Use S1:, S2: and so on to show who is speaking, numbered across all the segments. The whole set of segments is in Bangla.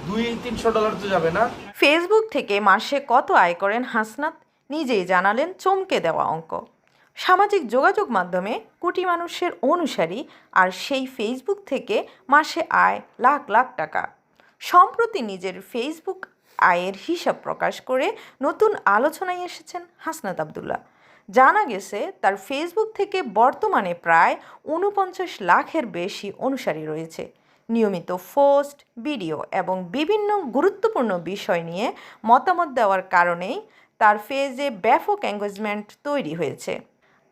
S1: $200-300 তো যাবে না।
S2: ফেসবুক থেকে মাসে কত আয় করেন হাসনাত নিজেই জানালেন চমকে দেওয়া অঙ্ক। সামাজিক যোগাযোগ মাধ্যমে কোটি মানুষের অনুসারী, আর সেই ফেসবুক থেকে মাসে আয় লাখ লাখ টাকা। সম্প্রতি নিজের ফেসবুক আয়ের হিসাব প্রকাশ করে নতুন আলোচনায় এসেছেন হাসনাত আবদুল্লাহ। জানা গেছে তার ফেসবুক থেকে বর্তমানে প্রায় ৪৯ লাখের বেশি অনুসারী রয়েছে। নিয়মিত পোস্ট, ভিডিও এবং বিভিন্ন গুরুত্বপূর্ণ বিষয় নিয়ে মতামত দেওয়ার কারণেই তার পেজে ব্যাপক এঙ্গেজমেন্ট তৈরি হয়েছে।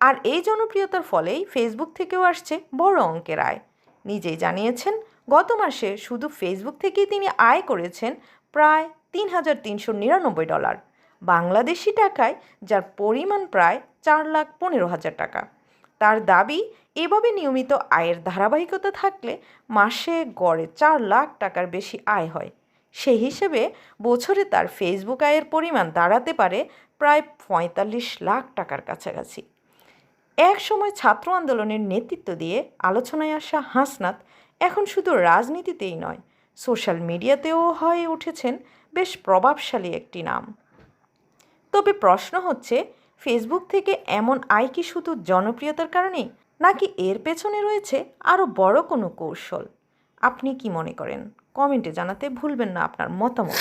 S2: আর এই জনপ্রিয়তার ফলেই ফেসবুক থেকেও আসছে বড় অঙ্কের আয়। নিজেই জানিয়েছেন গত মাসে শুধু ফেসবুক থেকেই তিনি আয় করেছেন প্রায় $৩,৩৯৯ বাংলাদেশি টাকায়, যার পরিমাণ প্রায় ৪,১৫,০০০ টাকা। তার দাবি, এভাবে নিয়মিত আয়ের ধারাবাহিকতা থাকলে মাসে গড়ে ৪ লাখ টাকার বেশি আয় হয়। সেই হিসেবে বছরে তার ফেসবুক আয়ের পরিমাণ দাঁড়াতে পারে প্রায় ৪৫ লাখ টাকার কাছাকাছি। এক সময় ছাত্র আন্দোলনের নেতৃত্ব দিয়ে আলোচনায় আসা হাসনাত এখন শুধু রাজনীতিতেই নয়, সোশ্যাল মিডিয়াতেও হয়ে উঠেছেন বেশ প্রভাবশালী একটি নাম। তবে প্রশ্ন হচ্ছে, ফেসবুক থেকে এমন আয় কি শুধু জনপ্রিয়তার কারণেই, নাকি এর পেছনে রয়েছে আরও বড় কোনো কৌশল? আপনি কি মনে করেন? কমেন্টে জানাতে ভুলবেন না আপনার মতামত।